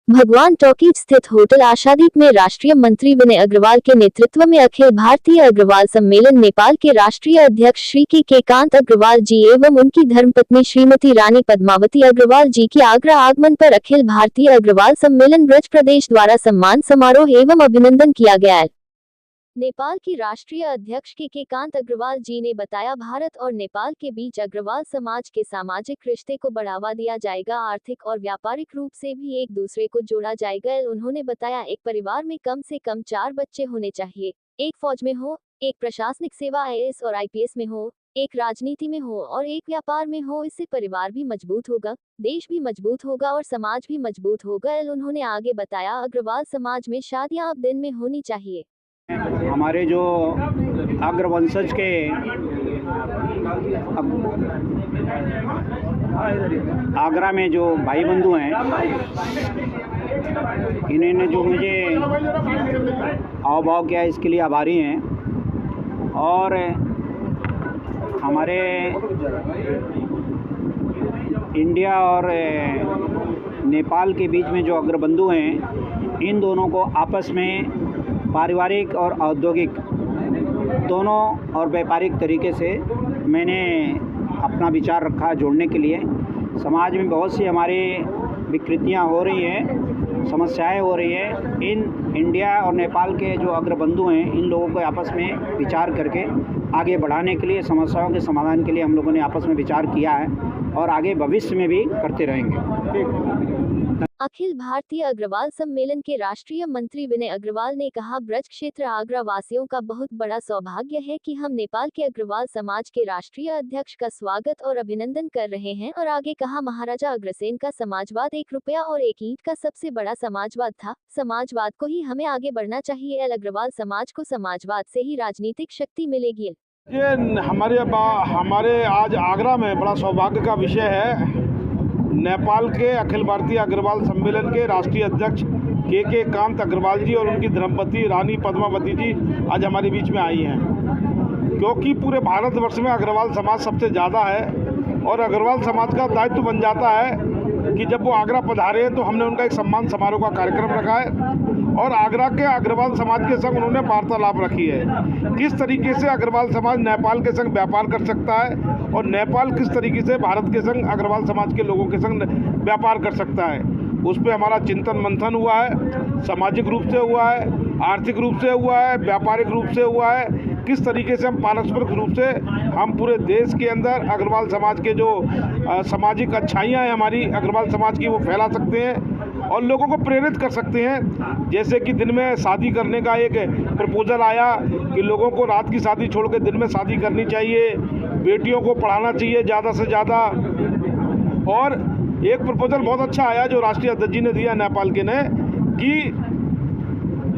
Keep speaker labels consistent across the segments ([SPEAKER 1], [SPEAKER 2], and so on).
[SPEAKER 1] भगवान टॉकीज स्थित होटल आशादीप में राष्ट्रीय मंत्री विनय अग्रवाल के नेतृत्व में अखिल भारतीय अग्रवाल सम्मेलन नेपाल के राष्ट्रीय अध्यक्ष श्री के कांत अग्रवाल जी एवं उनकी धर्मपत्नी श्रीमती रानी पद्मावती अग्रवाल जी के आगरा आगमन पर अखिल भारतीय अग्रवाल सम्मेलन ब्रज प्रदेश द्वारा सम्मान समारोह एवं अभिनंदन किया गया है। नेपाल के राष्ट्रीय अध्यक्ष के कांत अग्रवाल जी ने बताया, भारत और नेपाल के बीच अग्रवाल समाज के सामाजिक रिश्ते को बढ़ावा दिया जाएगा, आर्थिक और व्यापारिक रूप से भी एक दूसरे को जोड़ा जाएगा। उन्होंने बताया, एक परिवार में कम से कम 4 बच्चे होने चाहिए, एक फौज में हो, एक प्रशासनिक सेवा आईएएस और आईपीएस में हो, एक राजनीति में हो और एक व्यापार में हो। इससे परिवार भी मजबूत होगा, देश भी मजबूत होगा और समाज भी मजबूत होगा। उन्होंने आगे बताया, अग्रवाल समाज में शादियां अब दिन में होनी चाहिए।
[SPEAKER 2] हमारे जो अग्रवंशज के आगरा में जो भाई बंधु हैं, इन्होंने जो मुझे हाव भाव किया इसके लिए आभारी हैं। और हमारे इंडिया और नेपाल के बीच में जो अग्रबंधु हैं, इन दोनों को आपस में पारिवारिक और औद्योगिक दोनों और व्यापारिक तरीके से मैंने अपना विचार रखा जोड़ने के लिए। समाज में बहुत सी हमारी विकृतियां हो रही हैं, समस्याएं हो रही हैं। इन इंडिया और नेपाल के जो अग्रबंधु हैं, इन लोगों को आपस में विचार करके आगे बढ़ाने के लिए, समस्याओं के समाधान के लिए हम लोगों ने आपस में विचार किया है और आगे भविष्य में भी करते रहेंगे।
[SPEAKER 1] अखिल भारतीय अग्रवाल सम्मेलन के राष्ट्रीय मंत्री विनय अग्रवाल ने कहा, ब्रज क्षेत्र आगरा वासियों का बहुत बड़ा सौभाग्य है कि हम नेपाल के अग्रवाल समाज के राष्ट्रीय अध्यक्ष का स्वागत और अभिनंदन कर रहे हैं। और आगे कहा, महाराजा अग्रसेन का समाजवाद 1 रुपया और 1 ईंट का सबसे बड़ा समाजवाद था। समाजवाद को ही हमें आगे बढ़ना चाहिए। अग्रवाल समाज को समाजवाद से ही राजनीतिक शक्ति मिलेगी।
[SPEAKER 3] ये हमारे आज आगरा में बड़ा सौभाग्य का विषय है। नेपाल के अखिल भारतीय अग्रवाल सम्मेलन के राष्ट्रीय अध्यक्ष के कांत अग्रवाल जी और उनकी धर्मपत्नी रानी पद्मावती जी आज हमारे बीच में आई हैं, क्योंकि पूरे भारतवर्ष में अग्रवाल समाज सबसे ज़्यादा है। और अग्रवाल समाज का दायित्व बन जाता है कि जब वो आगरा पधारे हैं तो हमने उनका एक सम्मान समारोह का कार्यक्रम रखा है और आगरा के अग्रवाल समाज के संग उन्होंने वार्तालाप रखी है। किस तरीके से अग्रवाल समाज नेपाल के संग व्यापार कर सकता है और नेपाल किस तरीके से भारत के संग अग्रवाल समाज के लोगों के संग व्यापार कर सकता है, उस पर हमारा चिंतन मंथन हुआ है। सामाजिक रूप से हुआ है, आर्थिक रूप से हुआ है, व्यापारिक रूप से हुआ है। किस तरीके से हम पारस्परिक रूप से हम पूरे देश के अंदर अग्रवाल समाज के जो सामाजिक अच्छाइयाँ हैं हमारी अग्रवाल समाज की, वो फैला सकते हैं और लोगों को प्रेरित कर सकते हैं। जैसे कि दिन में शादी करने का एक प्रपोजल आया कि लोगों को रात की शादी छोड़ के दिन में शादी करनी चाहिए, बेटियों को पढ़ाना चाहिए ज़्यादा से ज़्यादा। और एक प्रपोजल बहुत अच्छा आया जो राष्ट्रीय अध्यक्ष जी ने दिया नेपाल के ने, कि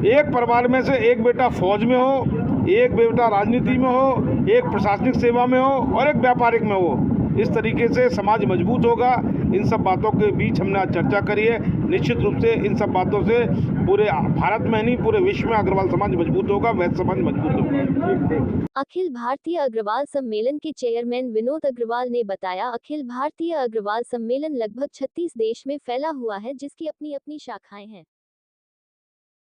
[SPEAKER 3] एक परिवार में से एक बेटा फौज में हो, एक बेटा राजनीति में हो, एक प्रशासनिक सेवा में हो और एक व्यापारिक में हो। इस तरीके से समाज मजबूत होगा। इन सब बातों के बीच हमने आज चर्चा करी है। निश्चित रूप से इन सब बातों से पूरे भारत में नहीं पूरे विश्व में अग्रवाल समाज मजबूत होगा, वैश्य समाज मजबूत होगा।
[SPEAKER 1] अखिल भारतीय अग्रवाल सम्मेलन के चेयरमैन विनोद अग्रवाल ने बताया, अखिल भारतीय अग्रवाल सम्मेलन लगभग 36 देश में फैला हुआ है, जिसकी अपनी अपनी शाखाएं हैं।